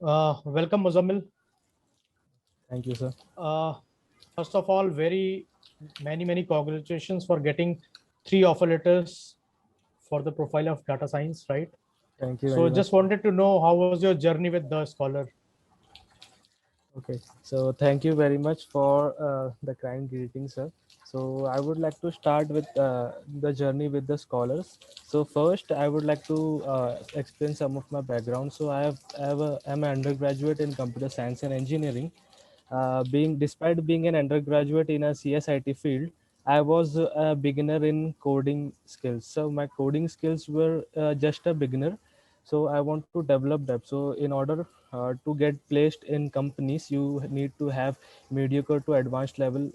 Welcome, Muzammil. Thank you, sir. Uh, First of all, many congratulations for getting three offer letters for the profile of data science, right? Thank you So, very much. just wanted to know how was your journey with the Scholar? Okay, so thank you very much for the kind greeting, sir. So I would like to start with the journey with the scholars. So first, I would like to explain some of my background. So I'm an undergraduate in computer science and engineering. Being despite being an undergraduate in a CSIT field, I was a beginner in coding skills. So my coding skills were just a beginner. So I want to develop that. So in order to get placed in companies, you need to have mediocre to advanced level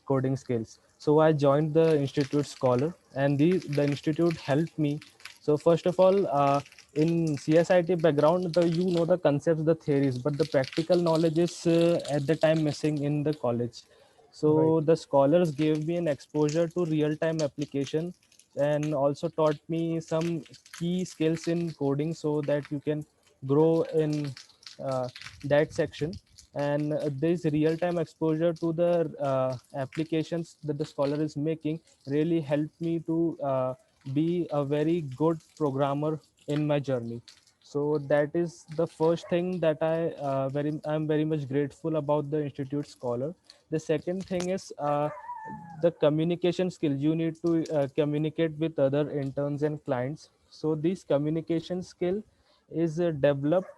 coding skills. So I joined the Institute Scholar, and the institute helped me. So first of all, in CSIT background, you know the concepts, the theories, but the practical knowledge is at the time missing in the college. Right. So the scholars gave me an exposure to real-time application and also taught me some key skills in coding so that you can grow in uh, that section. And this real-time exposure to the applications that the scholar is making really helped me to be a very good programmer in my journey. So that is the first thing that I'm very much grateful about the Institute Scholar. The second thing is the communication skills. You need to communicate with other interns and clients. So this communication skill is developed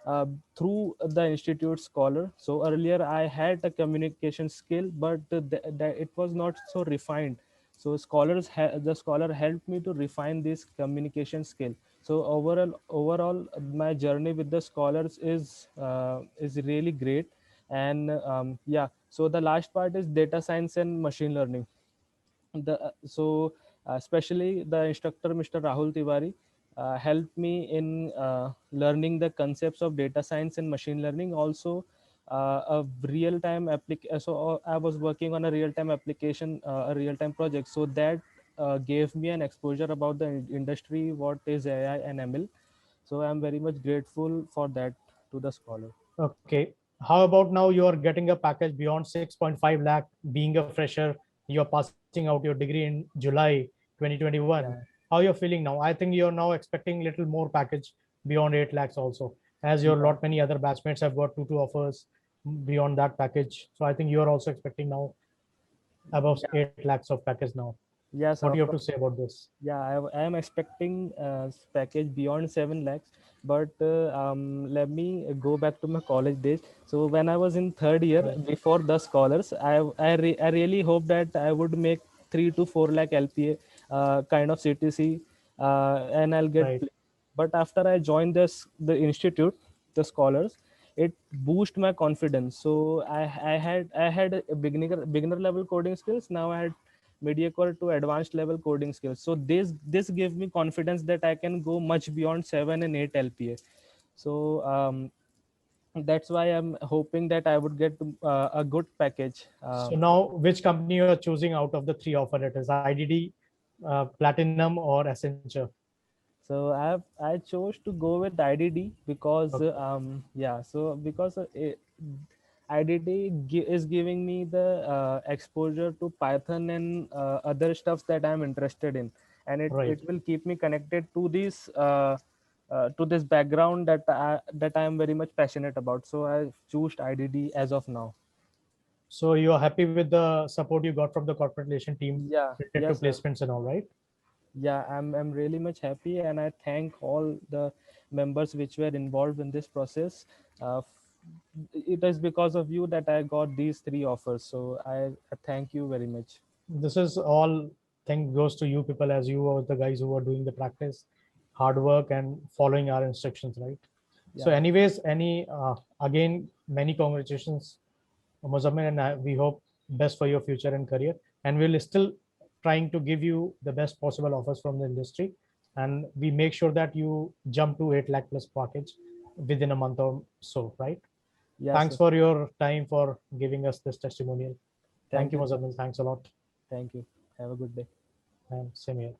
uh, through the Institute Scholar. So earlier I had a communication skill, but it was not so refined. So the scholar helped me to refine this communication skill. So overall my journey with the scholars is really great. And yeah, so the last part is data science and machine learning. Especially the instructor, Mr. Rahul Tiwari, helped me in learning the concepts of data science and machine learning. Also a real time I was working on a real time application, a real time project, so that gave me an exposure about the industry, what is AI and ML. So I'm very much grateful for that to the scholar. Okay. How about now you are getting a package beyond 6.5 lakh, being a fresher, you're passing out your degree in July 2021. Yeah. How you're feeling now? I think you're now expecting little more package beyond 8 lakhs also, as your Yeah. lot many other batchmates have got two offers beyond that package. So I think you are also expecting now above Yeah. 8 lakhs of package now. Yes, What do you of have to course. say about this? Yeah, I am expecting package beyond 7 lakhs. But let me go back to my college days. So when I was in third year Right. before the scholars, I really hope that I would make 3 to 4 lakh LPA kind of CTC, and I'll get. Right. But after I joined the institute, the scholars, it boost my confidence. So I had a beginner level coding skills. Now I had mediocre to advanced level coding skills. So this gave me confidence that I can go much beyond 7 and 8 LPA. So that's why I'm hoping that I would get a good package. So now, which company you are choosing out of the three offer letters? IDD, Platinum, or Accenture? So I chose to go with IDD because Okay. yeah, so because IDD is giving me the exposure to Python and other stuffs that I'm interested in, and it Right. will keep me connected to this background that I am very much passionate about. So I choose IDD as of now. So you are happy with the support you got from the corporate relation team Yeah, related to yes, sir. placements and all, right? Yeah, I'm really much happy, and I thank all the members which were involved in this process. It is because of you that I got these three offers, so I thank you very much. This is all thing goes to you people, as you are the guys who are doing the practice, hard work, and following our instructions, right? So, Yeah. anyways, again, many congratulations, Muzammil, and we hope best for your future and career. And we'll still trying to give you the best possible offers from the industry, and we make sure that you jump to 8 lakh plus package within a month or so, right? Yes, Thanks sir. for your time for giving us this testimonial. Thank Thank you, you, sir. Muzammil. Thanks a lot, Thank you. Have a good day. and same here.